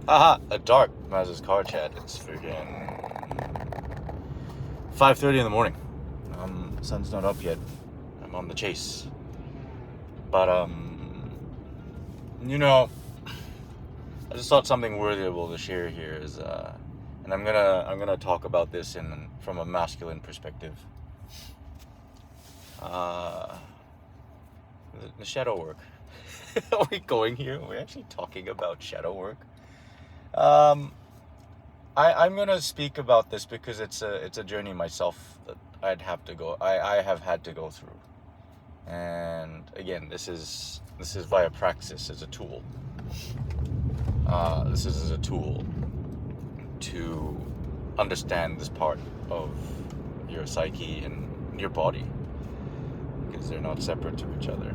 Haha, a dark Maz's car chat. It's freaking 5:30 in the morning. Sun's not up yet. I'm on the chase. But I just thought something worthwhile to share here is and I'm gonna talk about this from a masculine perspective. The shadow work. Are we going here? We're actually talking about shadow work. I'm gonna speak about this because it's a journey myself that I have had to go through. And again, this is via praxis as a tool. This is as a tool to understand this part of your psyche and your body, because they're not separate to each other.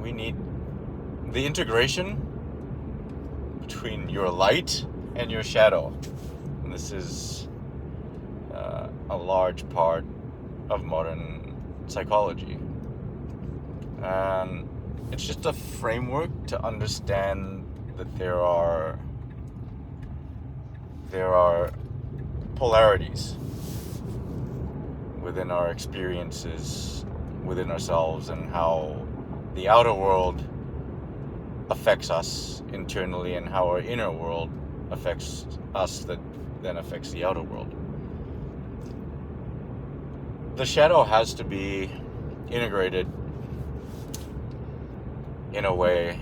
We need the integration between your light and your shadow. And this is a large part of modern psychology. And it's just a framework to understand that there are polarities within our experiences within ourselves, and how the outer world affects us internally, and how our inner world affects us that then affects the outer world. The shadow has to be integrated in a way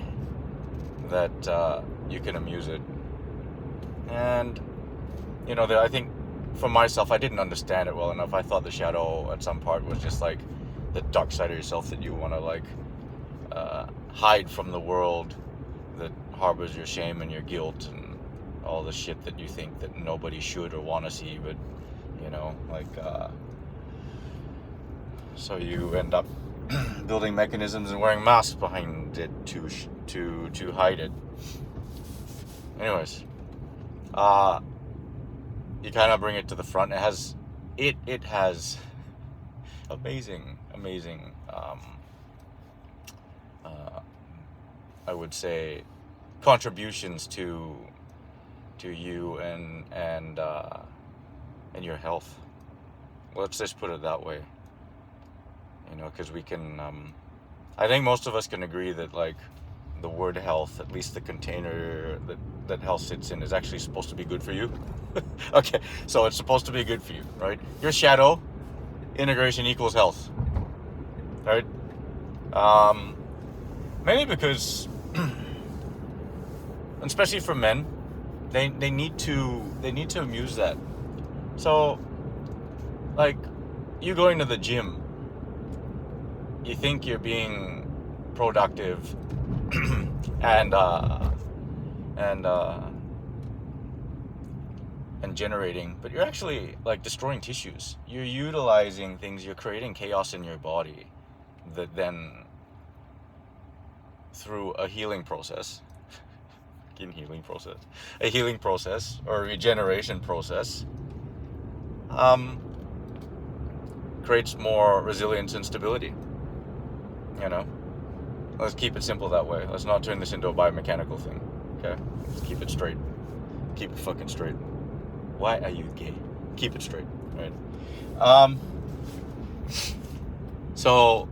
that you can amuse it. And I think for myself, I didn't understand it well enough. I thought the shadow at some part was just like the dark side of yourself that you want to hide from the world that harbors your shame and your guilt and all the shit that you think that nobody should or want to see, but so you end up building mechanisms and wearing masks behind it to hide it. Anyways, you kind of bring it to the front. It has amazing I would say contributions to you and your health. Let's just put it that way. Because we can I think most of us can agree that like the word health, at least the container that health sits in, is actually supposed to be good for you. Okay, so it's supposed to be good for you, right? Your shadow integration equals health, right? Mainly because especially for men, they need to amuse that. So like you going to the gym, you think you're being productive and generating, but you're actually like destroying tissues. You're utilizing things, you're creating chaos in your body that then through a healing process or regeneration process creates more resilience and stability. Let's keep it simple that way. Let's not turn this into a biomechanical thing. Okay, let's keep it straight. Keep it fucking straight. Why are you gay? Keep it straight, right? So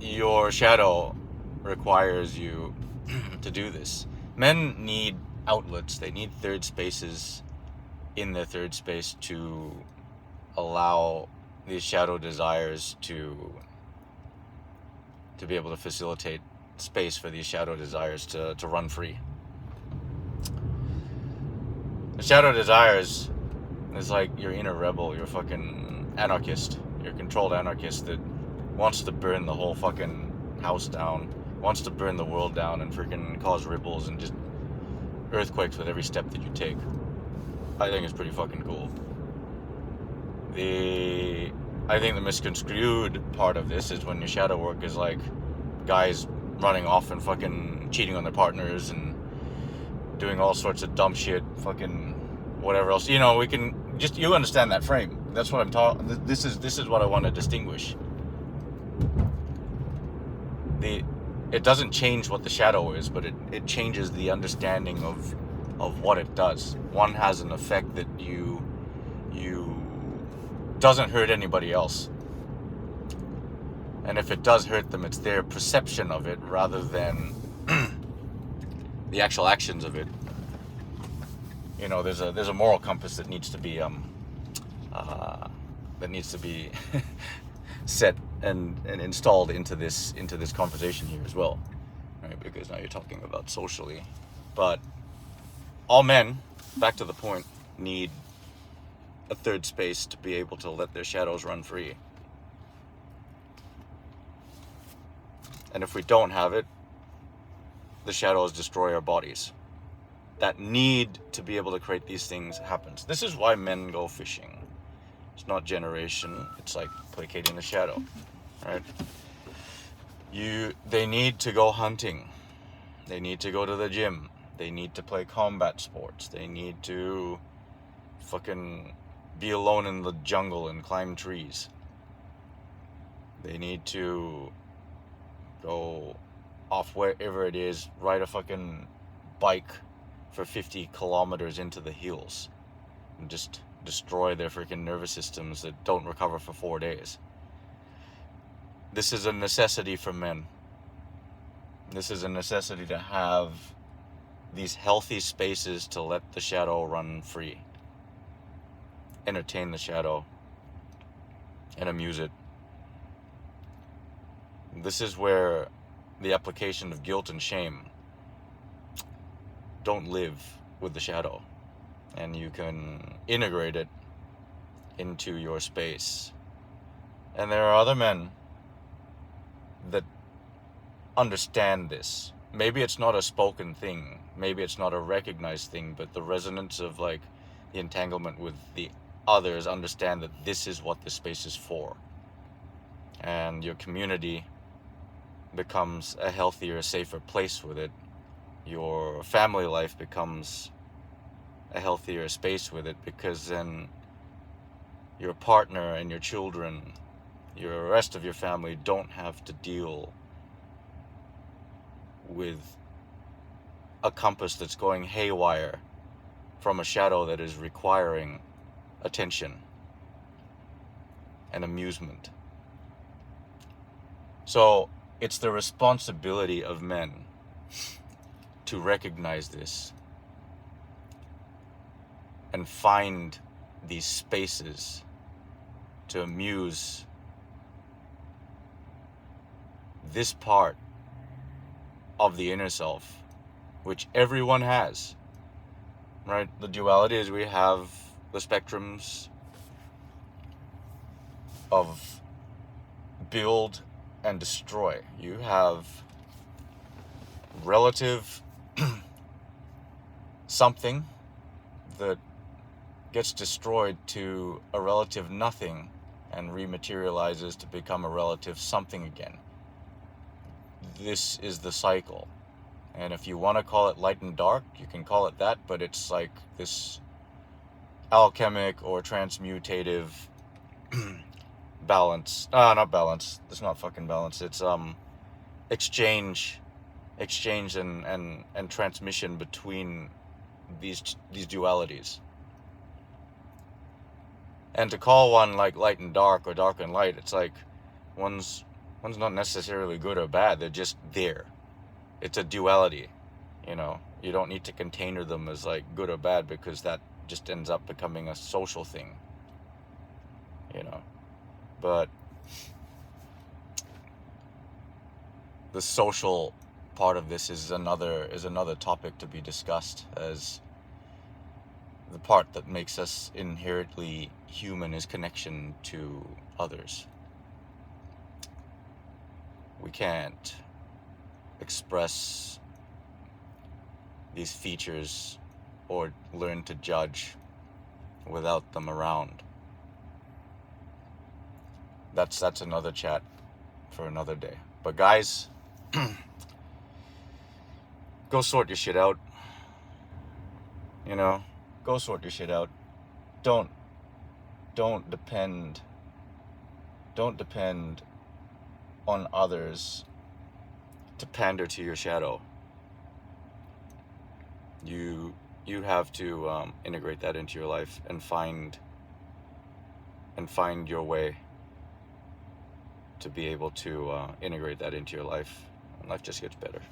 your shadow requires you to do this. Men need outlets. They need third spaces in their third space to allow these shadow desires to be able to facilitate space for these shadow desires to run free. The shadow desires is like your inner rebel, your fucking anarchist, your controlled anarchist that wants to burn the whole fucking house down, wants to burn the world down and freaking cause ripples and just earthquakes with every step that you take. I think it's pretty fucking cool. I think the misconstrued part of this is when your shadow work is like guys running off and fucking cheating on their partners and doing all sorts of dumb shit, fucking whatever else. We can just, you understand that frame. That's what I'm talking. This is what I want to distinguish. it doesn't change what the shadow is, but it changes the understanding of what it does. One has an effect that you doesn't hurt anybody else. And if it does hurt them, it's their perception of it rather than the actual actions of it. You know, there's a moral compass that needs to be set and installed into this conversation here as well, right? Because now you're talking about socially, but all men, back to the point, need a third space to be able to let their shadows run free. And if we don't have it, the shadows destroy our bodies. That need to be able to create these things happens. This is why men go fishing. It's not generation, it's like placating the shadow, right? They need to go hunting. They need to go to the gym. They need to play combat sports. They need to fucking be alone in the jungle and climb trees. They need to go off wherever it is, ride a fucking bike for 50 kilometers into the hills and just destroy their freaking nervous systems that don't recover for 4 days. This is a necessity for men. This is a necessity to have these healthy spaces to let the shadow run free. Entertain the shadow and amuse it. This is where the application of guilt and shame don't live with the shadow, and you can integrate it into your space. And there are other men that understand this. Maybe it's not a spoken thing, maybe it's not a recognized thing, but the resonance of like the entanglement with the others understand that this is what this space is for. And your community becomes a healthier, safer place with it. Your family life becomes a healthier space with it, because then your partner and your children, your rest of your family don't have to deal with a compass that's going haywire from a shadow that is requiring attention and amusement. So it's the responsibility of men to recognize this and find these spaces to amuse this part of the inner self, which everyone has, right? The duality is we have the spectrums of build and destroy. You have relative something that gets destroyed to a relative nothing and rematerializes to become a relative something again. This is the cycle. And if you want to call it light and dark, you can call it that, but it's like this alchemic or transmutative balance. Not balance. It's not fucking balance. It's exchange and transmission between these dualities. And to call one like light and dark or dark and light, it's like one's not necessarily good or bad. They're just there. It's a duality, you know. You don't need to container them as like good or bad, because that just ends up becoming a social thing, you know. But the social part of this is another topic to be discussed, as the part that makes us inherently human is connection to others. We can't express these features or learn to judge without them around. That's another chat for another day. But guys, go sort your shit out. You know, go sort your shit out. Don't depend on others to pander to your shadow. You have to integrate that into your life and find your way to be able to integrate that into your life, and life just gets better.